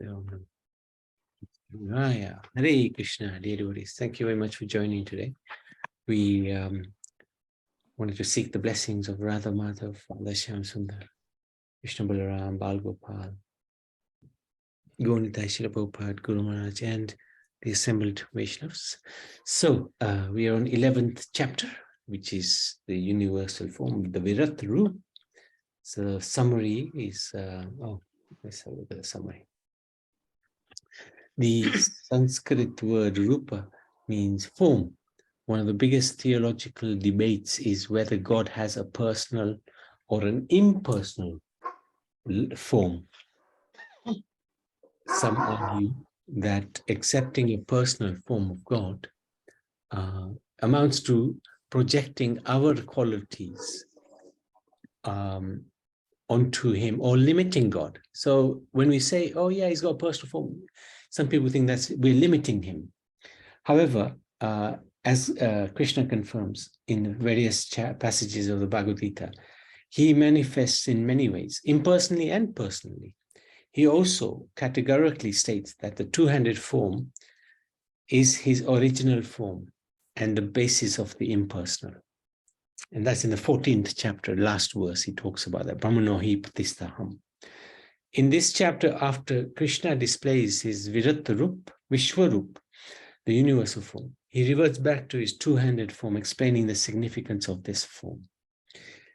Yeah. Hare Krishna, dear devotees. Thank you very much for joining today. We wanted to seek the blessings of Radha Madhav, Father Shyam Sundar, Krishna Balaram, Bal Gopal, Gaunitai Srila Prabhupada, Guru Maharaj, and the assembled Vaishnavas. So we are on 11th chapter, which is the universal form, the Virat Rup. So summary is, let's have a look at the summary. The Sanskrit word rupa means form. One of the biggest theological debates is whether God has a personal or an impersonal form. Some argue that accepting a personal form of God amounts to projecting our qualities onto him or limiting God. So when we say, oh yeah, he's got a personal form, some people think that's we're limiting him. However, as Krishna confirms in various passages of the Bhagavad Gita, he manifests in many ways, impersonally and personally. He also categorically states that the two-handed form is his original form and the basis of the impersonal. And that's in the 14th chapter, last verse, he talks about that. Brahmanohi Patistaham. In this chapter, after Krishna displays his Virat Rup, Vishwarup, the universal form, he reverts back to his two-handed form, explaining the significance of this form.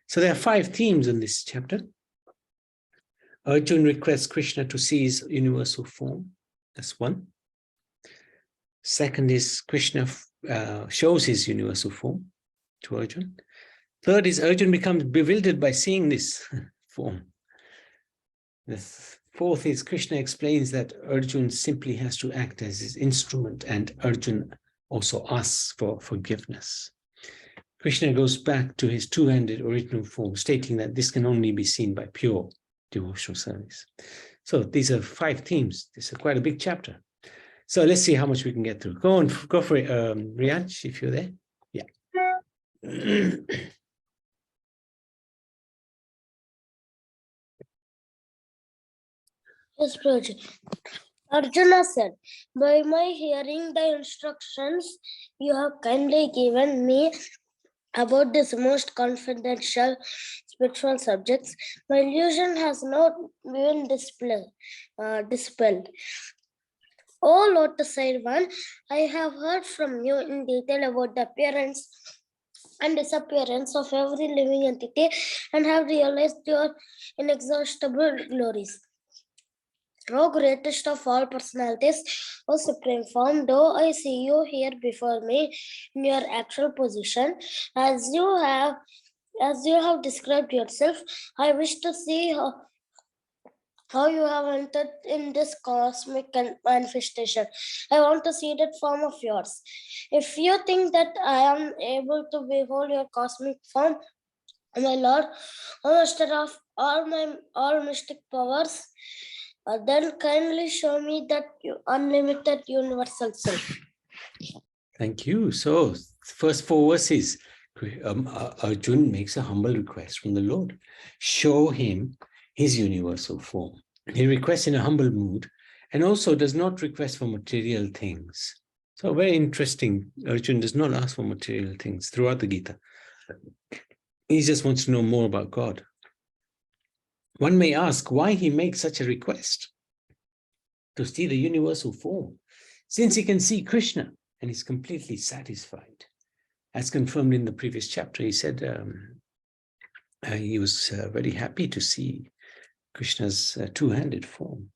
So there are 5 themes in this chapter. Arjuna requests Krishna to see his universal form. That's one. Second is Krishna shows his universal form to Arjuna. Third is Arjuna becomes bewildered by seeing this form. The fourth is Krishna explains that Arjuna simply has to act as his instrument, and Arjuna also asks for forgiveness. Krishna goes back to his two-handed original form, stating that this can only be seen by pure devotional service. So these are 5 themes. This is quite a big chapter. So let's see how much we can get through. Go for it, Riyaj, if you're there. Yeah. Yes, Prabhuji. Arjuna said, by my hearing the instructions you have kindly given me about this most confidential spiritual subjects, my illusion has not been dispelled. O Lotus-eyed one, I have heard from you in detail about the appearance and disappearance of every living entity and have realized your inexhaustible glories. O greatest of all personalities, O supreme form, though I see you here before me in your actual position, as you have described yourself, I wish to see how you have entered in this cosmic manifestation. I want to see that form of yours. If you think that I am able to behold your cosmic form, my Lord, O Master of all mystic powers, then kindly show me that unlimited universal self. Thank you. So, first 4 verses, Arjuna makes a humble request from the Lord. Show him his universal form. He requests in a humble mood and also does not request for material things. So very interesting. Arjuna does not ask for material things throughout the Gita. He just wants to know more about God. One may ask why he makes such a request to see the universal form, since he can see Krishna and is completely satisfied. As confirmed in the previous chapter, he said he was very happy to see Krishna's two-handed form.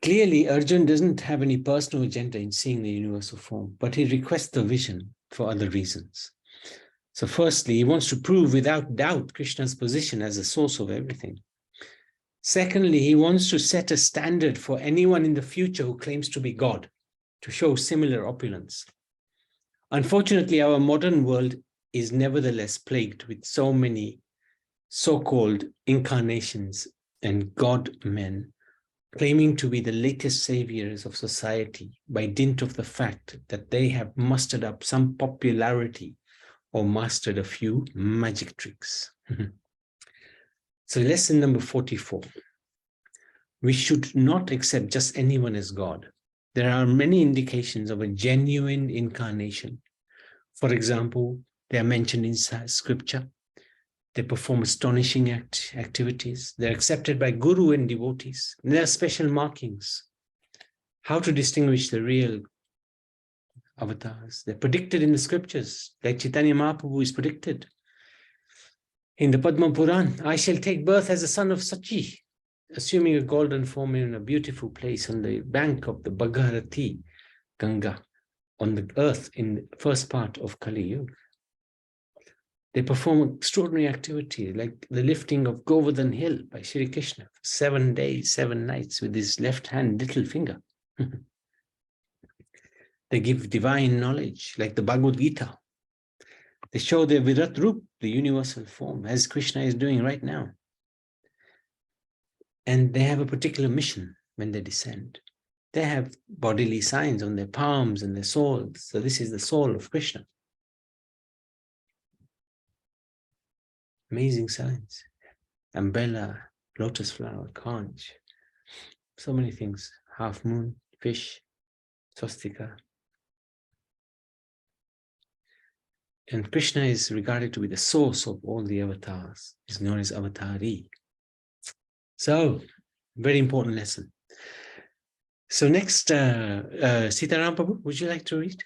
Clearly, Arjuna doesn't have any personal agenda in seeing the universal form, but he requests the vision for other reasons. So firstly, he wants to prove without doubt Krishna's position as the source of everything. Secondly, he wants to set a standard for anyone in the future who claims to be God, to show similar opulence. Unfortunately, our modern world is nevertheless plagued with so many so-called incarnations and God-men claiming to be the latest saviors of society by dint of the fact that they have mustered up some popularity or mastered a few magic tricks. So lesson number 44. we should not accept just anyone as God. There are many indications of a genuine incarnation. For example, they are mentioned in scripture. They perform astonishing activities. They're accepted by guru and devotees. And there are special markings. How to distinguish the real avatars? They're predicted in the scriptures, like Chaitanya Mahaprabhu is predicted. In the Padma Puran, I shall take birth as a son of Sachi, assuming a golden form in a beautiful place on the bank of the Bhagirathi Ganga, on the earth in the first part of Kali Yuga. They perform extraordinary activity like the lifting of Govardhan Hill by Shri Krishna for 7 days, 7 nights with his left hand little finger. They give divine knowledge like the Bhagavad Gita. They show their Virat Rup, the universal form, as Krishna is doing right now. And they have a particular mission when they descend. They have bodily signs on their palms and their soles. So this is the soul of Krishna. Amazing signs. Umbrella, lotus flower, conch. So many things. Half moon, fish, swastika. And Krishna is regarded to be the source of all the avatars. He's known as Avatari. So, very important lesson. So next, Sitaram Prabhu, would you like to read?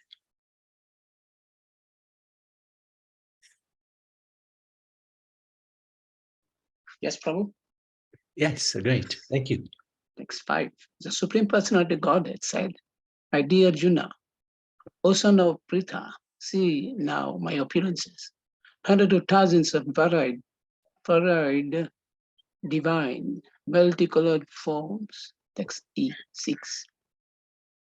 Yes, Prabhu. Yes, great. Thank you. Next 5. The Supreme Personality Godhead said, my dear Arjuna, O son of Pritha, see now my appearances. Hundreds of thousands of varied, divine, multicolored forms. Text E6.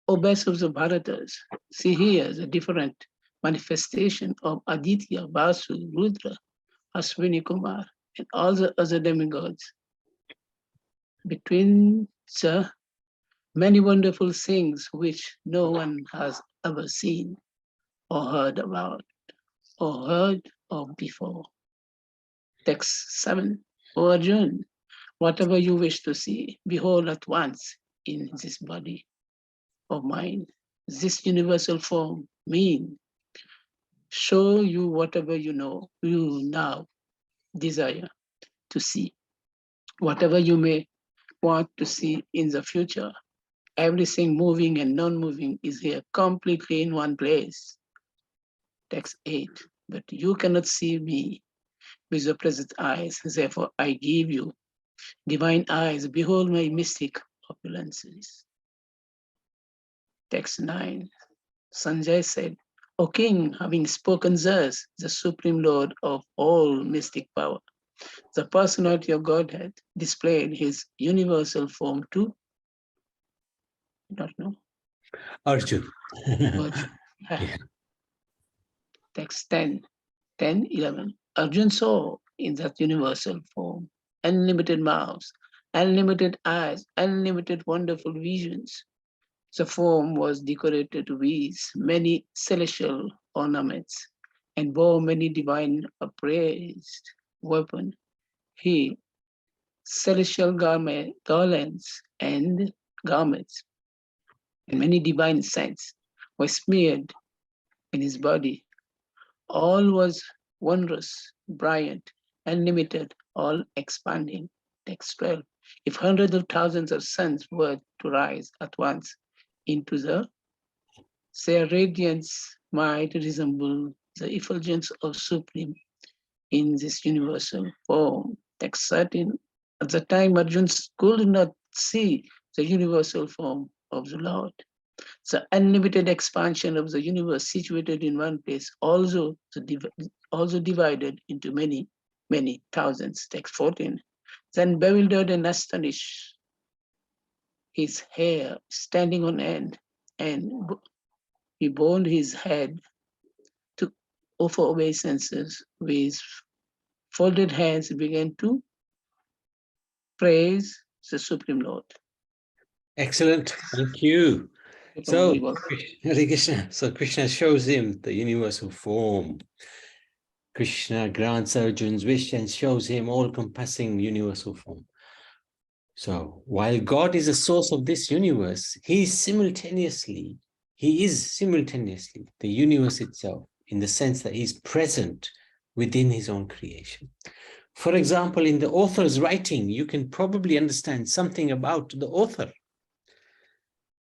O best of the Bharatas, see here the different manifestation of Aditya, Vasu, Rudra, Ashwini Kumar, and all the other demigods. Between the many wonderful things which no one has ever seen or heard about or heard of before. Text 7. O Arjun, whatever you wish to see, behold at once in this body of mine, this universal form, mean, show you whatever you know, you now desire to see, whatever you may want to see in the future. Everything moving and non-moving is here completely in one place. Text 8. But you cannot see me with your present eyes, therefore I give you divine eyes, behold my mystic opulences. Text 9. Sanjay said, O king, having spoken thus, the supreme lord of all mystic power, the personality of Godhead displayed his universal form to, I don't know. Arjun. Arjun. Yeah. Text 10, 11. Arjun saw in that universal form unlimited mouths, unlimited eyes, unlimited wonderful visions. The form was decorated with many celestial ornaments and bore many divine appraised weapons. He, celestial garlands and garments, and many divine scents were smeared in his body. All was wondrous, brilliant, unlimited, all expanding. Text 12. If hundreds of thousands of suns were to rise at once into their radiance might resemble the effulgence of Supreme in this universal form. Text 13. At the time, Arjuna could not see the universal form of the Lord. The unlimited expansion of the universe situated in one place, also divided into many, many thousands. Text 14. Then bewildered and astonished, his hair standing on end, and he bowed his head to offer obeisances. With folded hands, began to praise the Supreme Lord. Excellent. Thank you. So, Hare Krishna. So Krishna shows him the universal form. Krishna grants Arjun's wish and shows him all-compassing universal form. So while God is the source of this universe, he is simultaneously the universe itself, in the sense that he is present within his own creation. For example, in the author's writing, you can probably understand something about the author.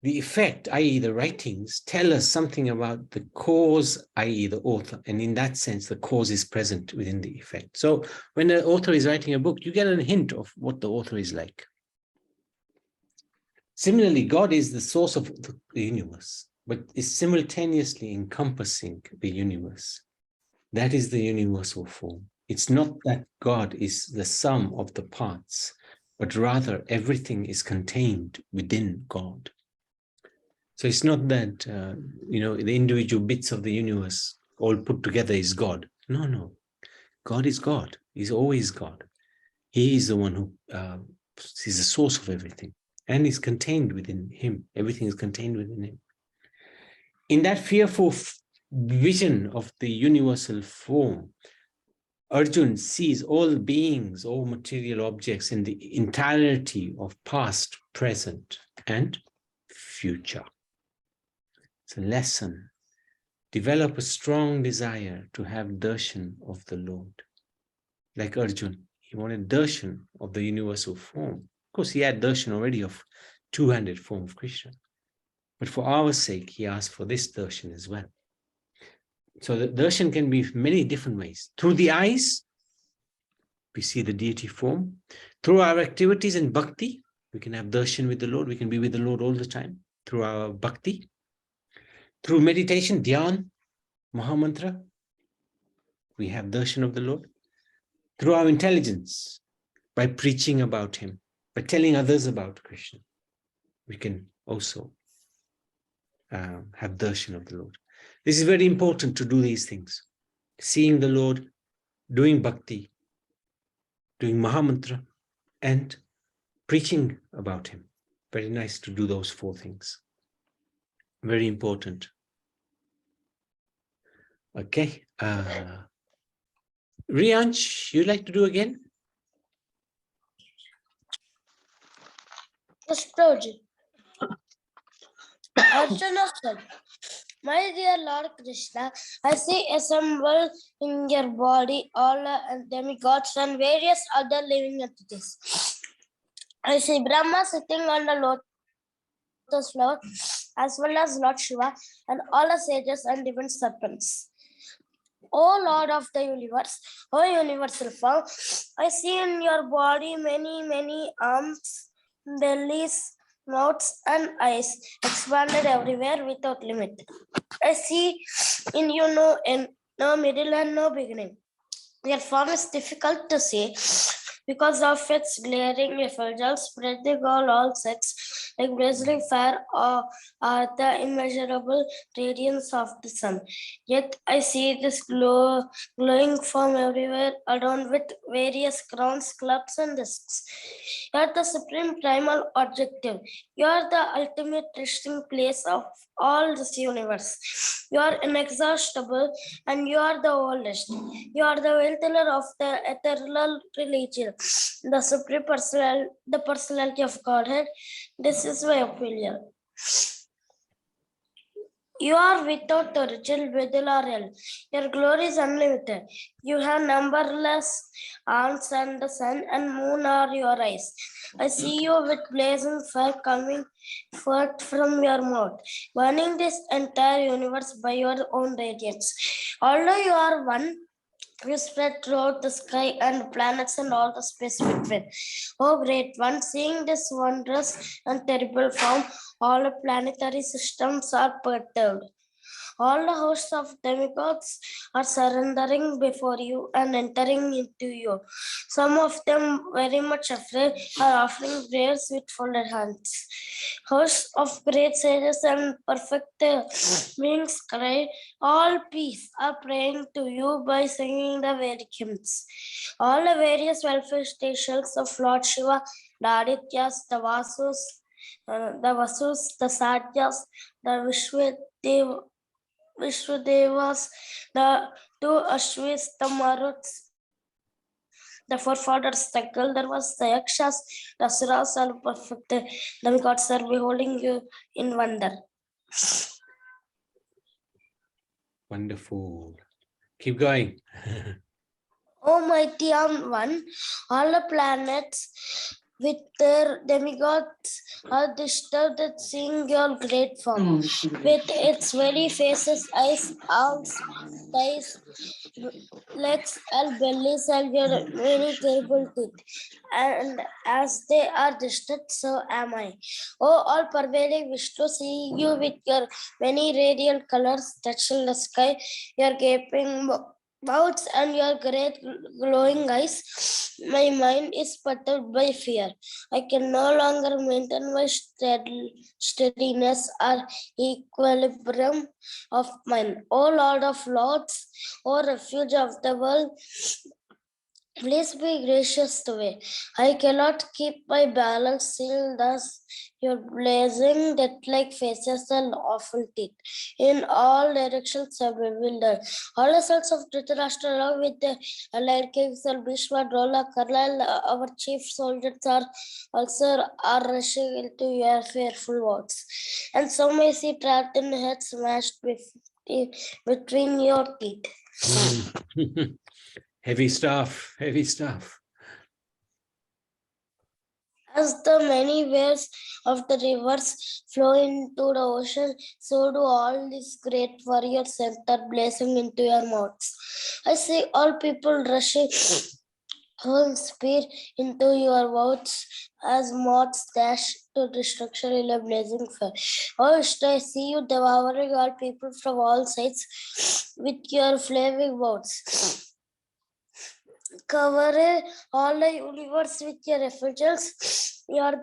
The effect, i.e. the writings, tell us something about the cause, i.e. the author. And in that sense, the cause is present within the effect. So when the author is writing a book, you get a hint of what the author is like. Similarly, God is the source of the universe, but is simultaneously encompassing the universe. That is the universal form. It's not that God is the sum of the parts, but rather everything is contained within God. So it's not that, the individual bits of the universe all put together is God. No. God is God. He's always God. He is the one who is the source of everything, and is contained within him. Everything is contained within him. In that fearful vision of the universal form, Arjun sees all beings, all material objects in the entirety of past, present, and future. It's a lesson. Develop a strong desire to have darshan of the Lord. Like Arjun, he wanted darshan of the universal form. Of course, he had darshan already of two-handed form of Krishna. But for our sake, he asked for this darshan as well. So the darshan can be many different ways. Through the eyes, we see the deity form. Through our activities in bhakti, we can have darshan with the Lord. We can be with the Lord all the time through our bhakti. Through meditation, dhyan, mahamantra, we have darshan of the Lord. Through our intelligence, by preaching about him, by telling others about Krishna, we can also have darshan of the Lord. This is very important to do these things. Seeing the Lord, doing bhakti, doing mahamantra, and preaching about him. Very nice to do those four things. Very important. Okay. Riansh, you'd like to do again? Yes, Prabhuji. Arjuna said, "My dear Lord Krishna, I see assembled in your body all demigods and various other living entities. I see Brahma sitting on the lotus flower, as well as Lord Shiva and all the sages and even serpents. O Lord of the universe, O universal form, I see in your body many arms, bellies, mouths, and eyes expanded everywhere without limit. I see in you no end, no middle, and no beginning. Your form is difficult to see because of its glaring effulgence spreading on all sides, like blazing fire or the immeasurable radiance of the sun. Yet I see this glowing form everywhere, adorned with various crowns, clubs, and discs. You are the supreme primal objective. You are the ultimate resting place of all this universe. You are inexhaustible, and you are the oldest. You are the well-teller of the eternal religion, the supreme the personality of Godhead. This is my opinion. You are without origin, middle, or end. Your glory is unlimited. You have numberless arms, and the sun and moon are your eyes. I see you with blazing fire coming forth from your mouth, burning this entire universe by your own radiance. Although you are one, you spread throughout the sky and planets and all the space between. Oh, great one, seeing this wondrous and terrible form, all the planetary systems are perturbed. All the hosts of demigods are surrendering before you and entering into you. Some of them, very much afraid, are offering prayers with folded hands. Hosts of great sages and perfect beings cry, all peace, are praying to you by singing the Vedic hymns. All the various welfare stations of Lord Shiva, the Adityas, the Vasus, the Satyas, the Vishwadevas, the two Ashwis, the Maruts, the forefathers, the Gandharvas, the Yakshas, the Asuras, all perfect demigods are beholding you in wonder. Wonderful. Keep going. O mighty one, all the planets with their demigods are disturbed at seeing your great form. With its very faces, eyes, arms, thighs, legs, and bellies, and your many terrible teeth. And as they are disturbed, so am I. O all pervading Vishnu, see you with your many radiant colors touching the sky, your gaping mouths and your great glowing eyes. My mind is perturbed by fear. I can no longer maintain my steadiness or equilibrium of mind. O Lord of Lords, O refuge of the world, please be gracious to me. I cannot keep my balance still, thus your blazing death-like faces and awful teeth. In all directions are bewildered. All the sons of Dhritarashtra, along with the allied kings and Bhishma, Drola, Karnal, our chief soldiers are also rushing into your fearful words. And some may see trapped in heads smashed between your teeth. Heavy stuff, heavy stuff. As the many waves of the rivers flow into the ocean, so do all these great warriors enter blazing into your mouths. I see all people rushing full speed into your mouths as moths dash to destruction in a blazing fire. Oh, I see you devouring all people from all sides with your flaming mouths. Cover all the universe with your effulgence. You are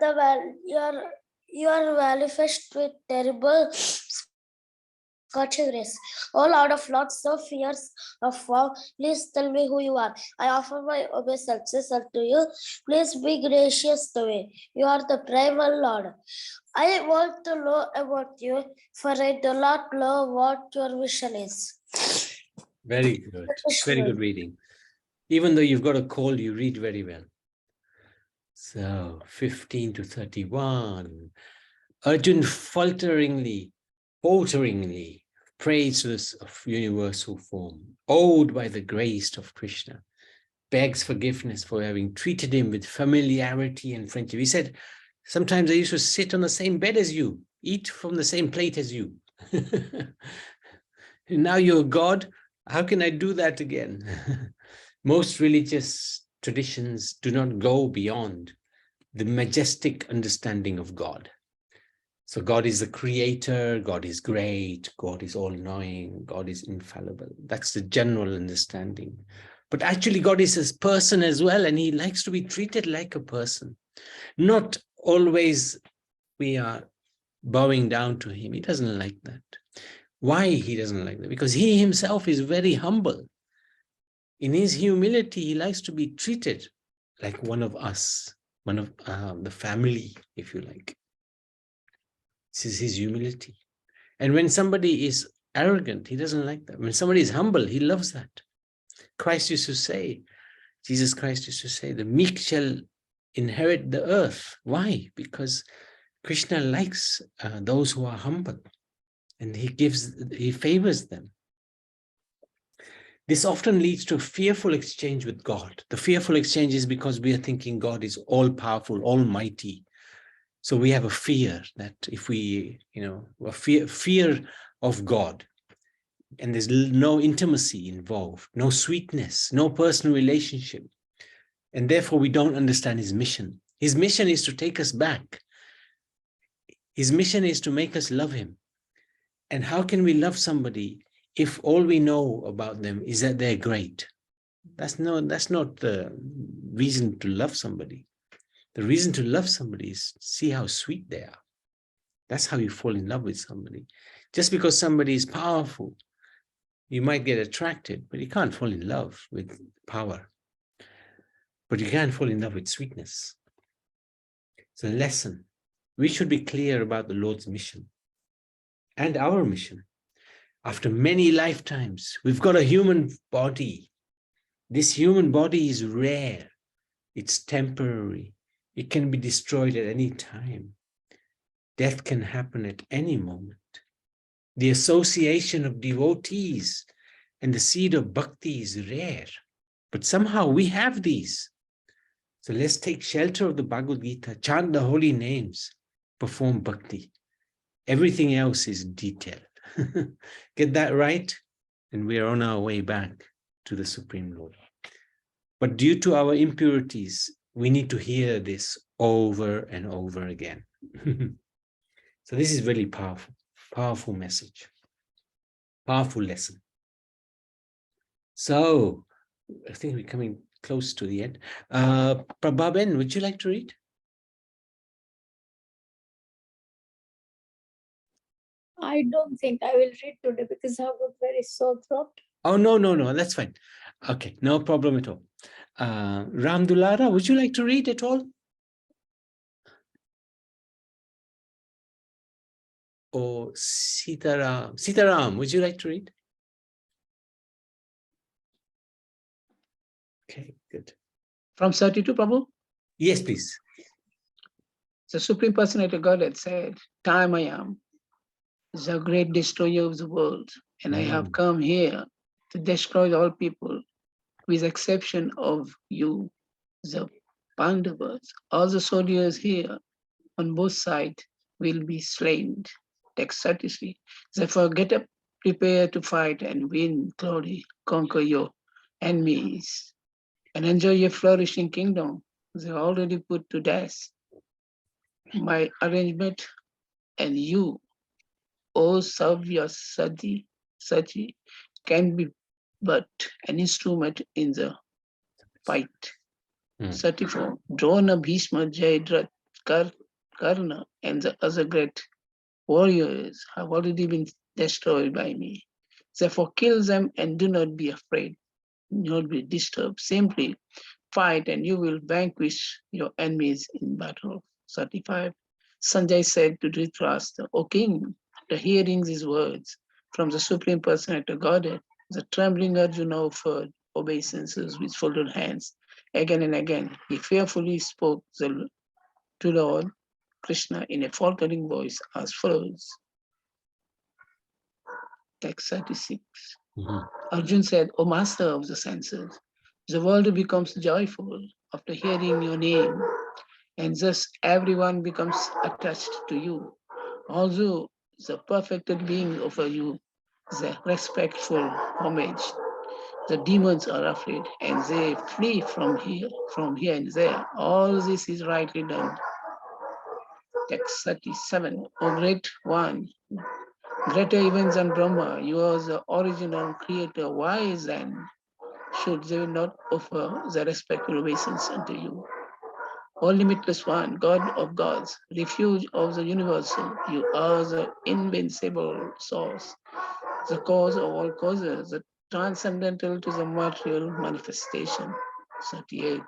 manifest with terrible scorching rays. Oh Lord of Lords, so fierce of wow, please tell me who you are. I offer my obeisances unto you. Please be gracious to me. You are the primal Lord. I want to know about you, for I do not know what your mission is. Very good. Very good reading. Even though you've got a cold, you read very well. So 15 to 31. Arjun falteringly prays this of universal form, awed by the grace of Krishna, begs forgiveness for having treated him with familiarity and friendship. He said, sometimes I used to sit on the same bed as you, eat from the same plate as you. Now you're God, how can I do that again? Most religious traditions do not go beyond the majestic understanding of God. So God is the creator, God is great, God is all-knowing, God is infallible. That's the general understanding. But actually God is a person as well, and he likes to be treated like a person. Not always we are bowing down to him. He doesn't like that. Why he doesn't like that? Because he himself is very humble. In his humility, he likes to be treated like one of us, one of the family, if you like. This is his humility. And when somebody is arrogant, he doesn't like that. When somebody is humble, he loves that. Christ used to say, Jesus Christ used to say, the meek shall inherit the earth. Why? Because Krishna likes those who are humble, and he favors them. This often leads to a fearful exchange with God. The fearful exchange is because we are thinking God is all-powerful, almighty. So we have a fear that if we, a fear of God, and there's no intimacy involved, no sweetness, no personal relationship. And therefore we don't understand his mission. His mission is to take us back. His mission is to make us love him. And how can we love somebody if all we know about them is that they're great? That's not the reason to love somebody. The reason to love somebody is see how sweet they are. That's how you fall in love with somebody. Just because somebody is powerful, you might get attracted, but you can't fall in love with power. But you can fall in love with sweetness. It's a lesson. We should be clear about the Lord's mission and our mission. After many lifetimes, we've got a human body. This human body is rare. It's temporary. It can be destroyed at any time. Death can happen at any moment. The association of devotees and the seed of bhakti is rare, but somehow we have these. So let's take shelter of the Bhagavad Gita, chant the holy names, perform bhakti. Everything else is detail. Get that right, and we're on our way back to the Supreme Lord. But due to our impurities, we need to hear this over and over again. So this is really powerful, powerful message, powerful lesson. So I think we're coming close to the end. Prabhaben, would you like to read? I don't think I will read today because I've got very sore throat. Oh, no, that's fine. Okay, no problem at all. Ram Dulara, would you like to read at all? Or Sitaram? Sitaram, would you like to read? Okay, good. From 32, Prabhu, Yes, please. the Supreme Personality of Godhead said, Time I am, the great destroyer of the world, and I have come here to destroy all people, with exception of you, the Pandavas. All the soldiers here on both sides will be slain. Text 33. Therefore, get up, prepare to fight and win glory, conquer your enemies, and enjoy your flourishing kingdom. They're already put to death. My arrangement and you, O Savya Sati, can be but an instrument in the fight. 34. Drona, Bhishma, Jayadratha, Karna, and the other great warriors have already been destroyed by me. Therefore, kill them and do not be afraid, do not be disturbed. Simply fight and you will vanquish your enemies in battle. 35. Sanjay said to Dhritarashtra, O king, after hearing these words from the Supreme Personality of Godhead, the trembling Arjuna offered obeisances with folded hands. Again and again, he fearfully spoke to Lord Krishna in a faltering voice as follows. Text 36. Arjuna said, O master of the senses, the world becomes joyful after hearing your name, and thus everyone becomes attached to you. Although the perfected being offer you the respectful homage, the demons are afraid and they flee from here and there. All this is rightly done. Text 37. O great one, greater even than Brahma, you are the original creator. Why then should they not offer the respectful obeisance unto you? O limitless one, God of gods, refuge of the universal, you are the invincible source, the cause of all causes, the transcendental to the material manifestation. 38.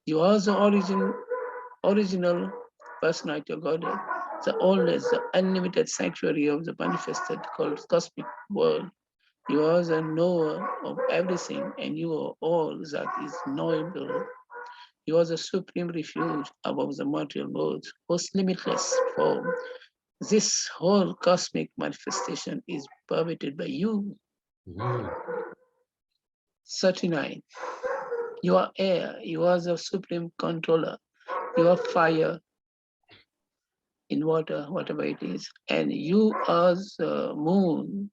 You are the original personality of Godhead, the oldest, the unlimited sanctuary of the manifested called cosmic world. You are the knower of everything, and you are all that is knowable. You are the supreme refuge above the material world, most limitless form. This whole cosmic manifestation is permitted by you. 39. You are air, you are the supreme controller. You are fire in water, whatever it is. And you are the moon.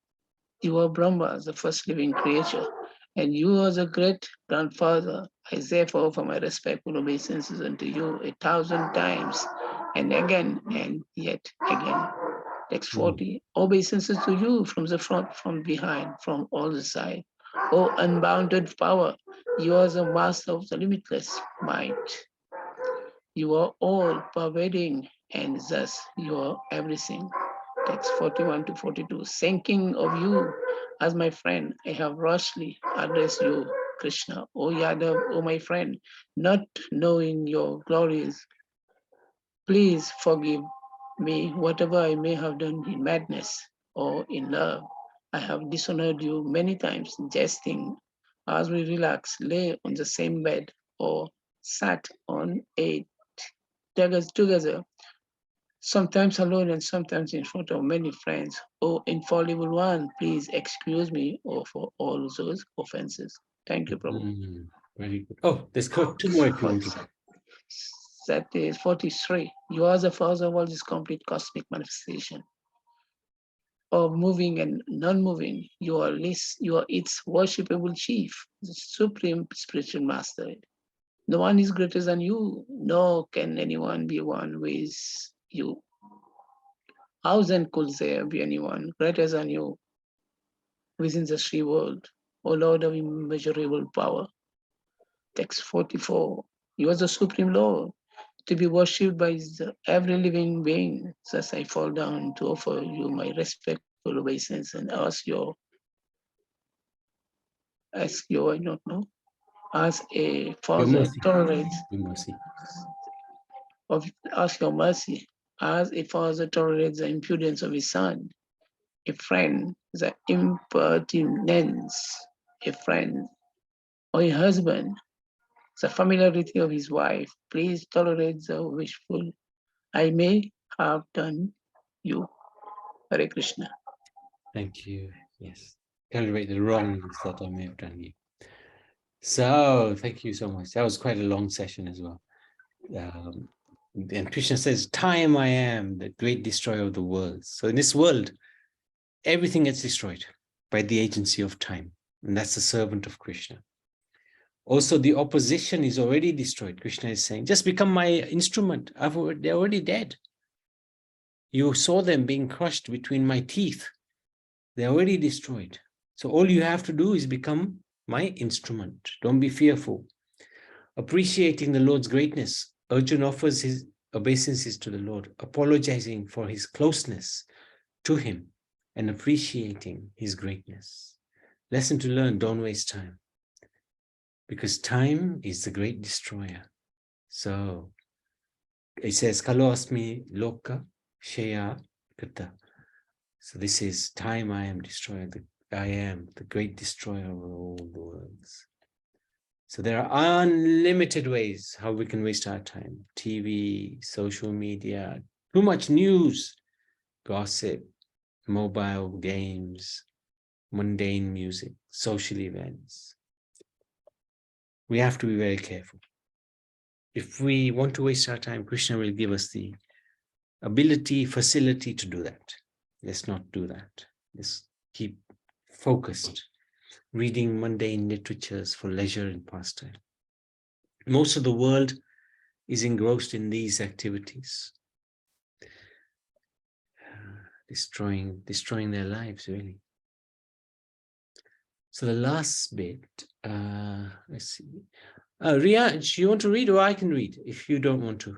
You are Brahma, the first living creature. And you are the great grandfather. I therefore offer my respectful obeisances unto you 1,000 times, and again, and yet again. Text 40. Obeisances to you from the front, from behind, from all the side. O unbounded power, you are the master of the limitless might. You are all pervading, and thus you are everything. Text 41 to 42. Thinking of you as my friend, I have rashly addressed you, Krishna. O Yadav, O my friend, not knowing your glories, please forgive me whatever I may have done in madness or in love. I have dishonored you many times, jesting as we relax, lay on the same bed, or sat on it together, sometimes alone and sometimes in front of many friends. Oh, infallible one, please excuse me for all those offenses. Thank you, Prabhu. Very good. Oh, there's two more if you want to. That is 43. You are the father of all this complete cosmic manifestation of moving and non-moving. You are its worshipable chief, the supreme spiritual master. No one is greater than you, nor can anyone be one with you. How then could there be anyone greater than you within the three world, O Lord of immeasurable power? Text 44. You are the supreme Lord, to be worshipped by every living being. Thus I fall down to offer you my respectful obeisance and ask your, I don't know, as a father tolerates, ask your mercy, as a father tolerates the impudence of his son, a friend, the impertinence, a friend, or a husband, the familiarity of his wife. Please tolerate the wishful I may have done you. Hare Krishna. Thank you. Yes. Tolerate the wrongs that I may have done you. So, thank you so much. That was quite a long session as well. And Krishna says, time I am, the great destroyer of the world. So in this world, everything gets destroyed by the agency of time. And that's the servant of Krishna. Also, the opposition is already destroyed. Krishna is saying, just become my instrument. They're already dead. You saw them being crushed between my teeth. They're already destroyed. So all you have to do is become my instrument. Don't be fearful. Appreciating the Lord's greatness, Arjuna offers his obeisances to the Lord, apologizing for his closeness to him and appreciating his greatness. Lesson to learn, don't waste time. Because time is the great destroyer. So it says, Kalo asmi loka shaya kata. So this is time I am destroyer. I am the great destroyer of all the worlds. So there are unlimited ways how we can waste our time. TV, social media, too much news, gossip, mobile games, mundane music, social events. We have to be very careful. If we want to waste our time, Krishna will give us the ability, facility to do that. Let's not do that. Let's keep focused, reading mundane literatures for leisure and pastime. Most of the world is engrossed in these activities, destroying their lives, really. So the last bit, let's see. Riyaj, you want to read or I can read if you don't want to?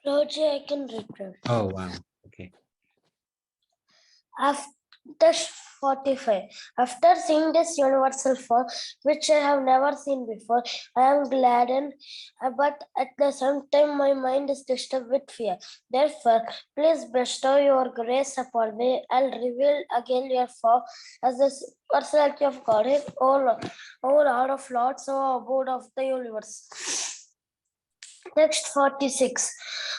Roji, I can read. Oh, wow. Okay. After 45. After seeing this universal form, which I have never seen before, I am gladdened, but at the same time my mind is disturbed with fear. Therefore, please bestow your grace upon me and reveal again your form as the personality of Godhead, O Lord of Lords, O abode of the universe. Text 46.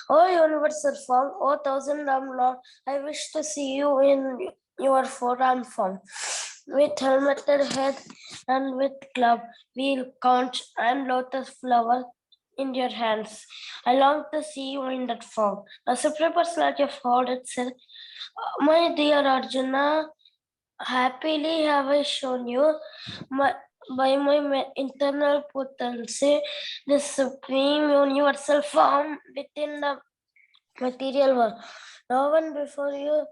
O universal form, O thousand armed Lord, I wish to see you in your four-armed form, with helmeted head and with club, wheel, conch, and lotus flower in your hands. I long to see you in that form. The supreme personality of God itself. My dear Arjuna, happily have I shown you by my internal potency, the supreme universal form within the material world. No one before you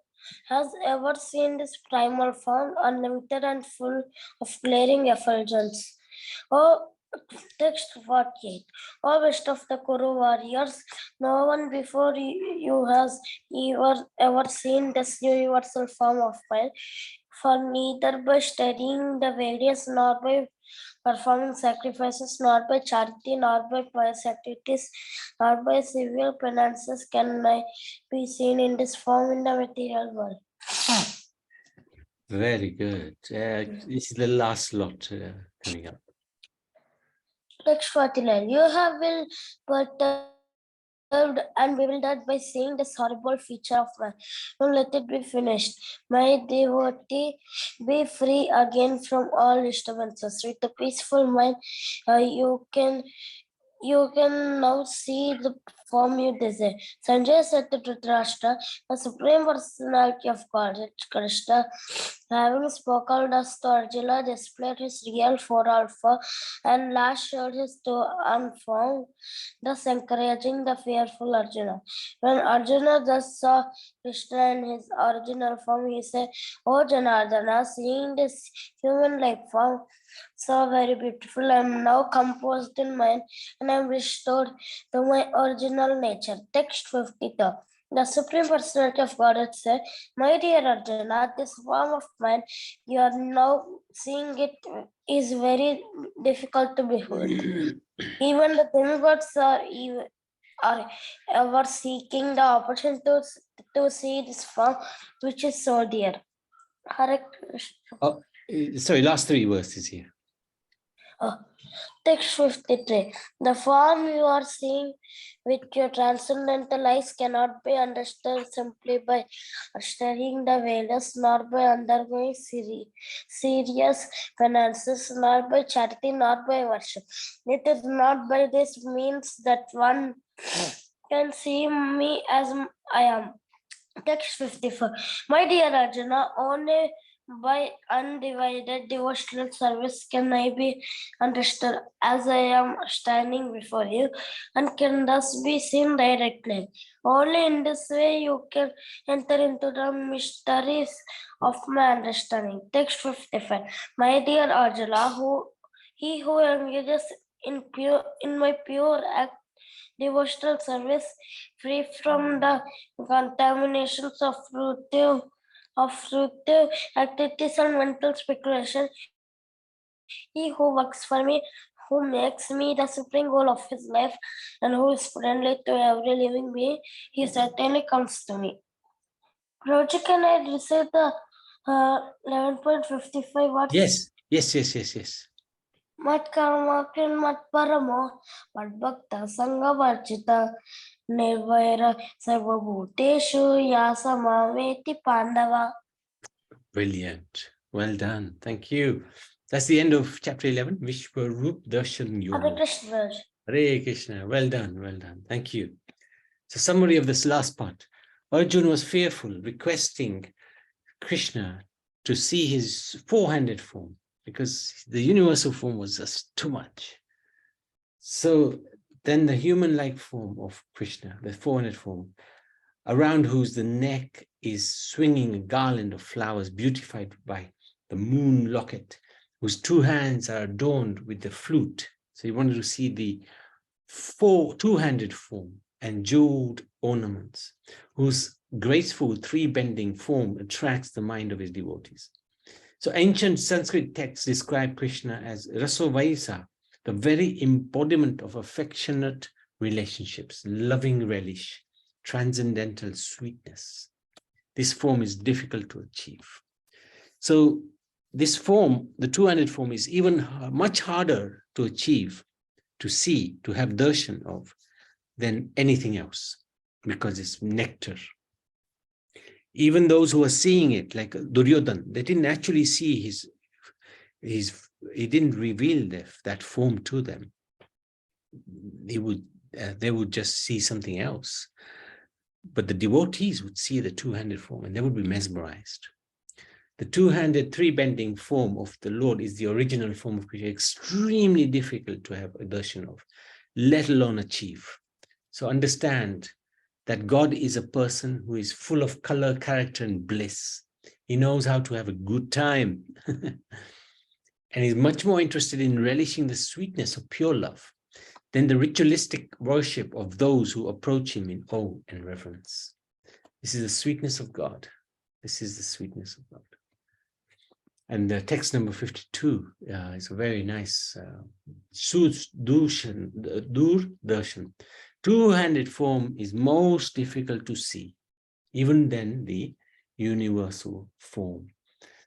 has ever seen this primal form, unlimited and full of glaring effulgence. Oh, text 48. O best of the Kuru warriors, no one before you has ever seen this universal form of fire, for neither by studying the Vedas nor by performing sacrifices, nor by charity, nor by pious activities, nor by civil penances can I be seen in this form in the material world. Very good. This is the last lot coming up. Text 49. You have been perturbed and bewildered by seeing this horrible feature of man. Now let it be finished. My devotee, be free again from all disturbances. With a peaceful mind, you can now see the form you desire. Sanjay said to Dhritarashtra, the Supreme Personality of Godhead, Krishna, having spoken thus to Arjuna, displayed his real form alpha and last showed his two unformed, thus encouraging the fearful Arjuna. When Arjuna thus saw Krishna in his original form, he said, O Janardana, seeing this human-like form, so very beautiful, I am now composed in mind and I am restored to my original nature. Text 52. The Supreme Personality of Godhead said, my dear Arjuna, this form of mine, you are now seeing it is very difficult to behold. Even the demigods are ever seeking the opportunity to see this form, which is so dear. Hare Krishna. Oh, sorry, last 3 verses here. Text 53. The form you are seeing with your transcendental eyes cannot be understood simply by studying the Vedas, nor by undergoing serious penances, nor by charity, nor by worship. It is not by this means that one can see me as I am. Text 54. My dear Arjuna, only by undivided devotional service can I be understood as I am standing before you and can thus be seen directly. Only in this way you can enter into the mysteries of my understanding. Text 55. My dear Arjuna, he who engages in my pure act devotional service, free from the contaminations of fruitive activities and mental speculation. He who works for me, who makes me the supreme goal of his life, and who is friendly to every living being, he certainly comes to me. Roger, can I recite the 11.55 words? Yes. Mat karmakrin mat paramo, mat bhakta sangha varchita, nirvaira sarvabhuteshu yasamaveti pandava. Brilliant. Well done. Thank you. That's the end of chapter 11, Vishwarup Darshan Hare Yoga. Krishna. Hare Krishna. Well done. Thank you. So summary of this last part. Arjuna was fearful, requesting Krishna to see his four-handed form because the universal form was just too much. So then the human-like form of Krishna, the four-handed form, around whose the neck is swinging a garland of flowers beautified by the moon locket, whose two hands are adorned with the flute. So he wanted to see the two-handed form and jeweled ornaments, whose graceful three-bending form attracts the mind of his devotees. So ancient Sanskrit texts describe Krishna as Rasovaisa, the very embodiment of affectionate relationships, loving relish, transcendental sweetness. This form is difficult to achieve. So this form, the two-handed form, is even much harder to achieve, to see, to have darshan of, than anything else, because it's nectar. Even those who are seeing it, like Duryodhana, they didn't actually see he didn't reveal that form to them. They would just see something else. But the devotees would see the two-handed form and they would be mesmerized. The two-handed, three-bending form of the Lord is the original form of Krishna, extremely difficult to have a darshan of, let alone achieve. So understand that God is a person who is full of color, character, and bliss. He knows how to have a good time. And he's much more interested in relishing the sweetness of pure love than the ritualistic worship of those who approach him in awe and reverence. This is the sweetness of God. This is the sweetness of God. And the text number 52 is a very nice darshan. Two-handed form is most difficult to see, even than the universal form.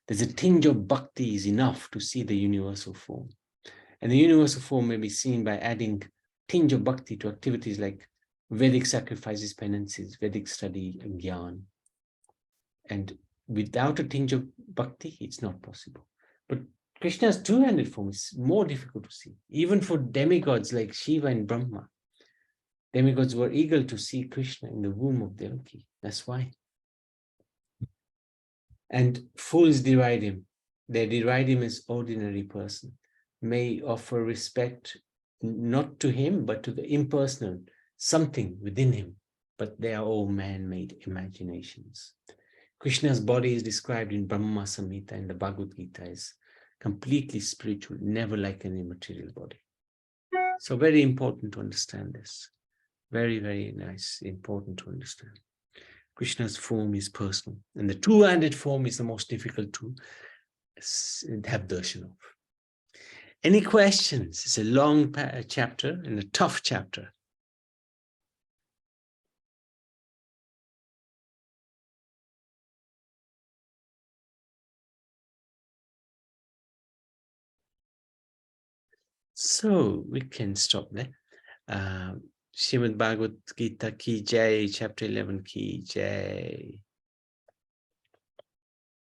There's a tinge of bhakti is enough to see the universal form. And the universal form may be seen by adding tinge of bhakti to activities like Vedic sacrifices, penances, Vedic study, and gyan. And without a tinge of bhakti, it's not possible. But Krishna's two-handed form is more difficult to see, even for demigods like Shiva and Brahma. Demigods were eager to see Krishna in the womb of Devaki. That's why. And fools deride him. They deride him as ordinary person, may offer respect not to him, but to the impersonal, something within him. But they are all man-made imaginations. Krishna's body is described in Brahma Samhita and the Bhagavad Gita as completely spiritual, never like an immaterial body. So very important to understand this. Very, very nice, important to understand. Krishna's form is personal, and the two-handed form is the most difficult to have darshan of. Any questions? It's a long chapter and a tough chapter. So we can stop there. Srimad Bhagavad Gita ki jai, chapter 11 ki jai.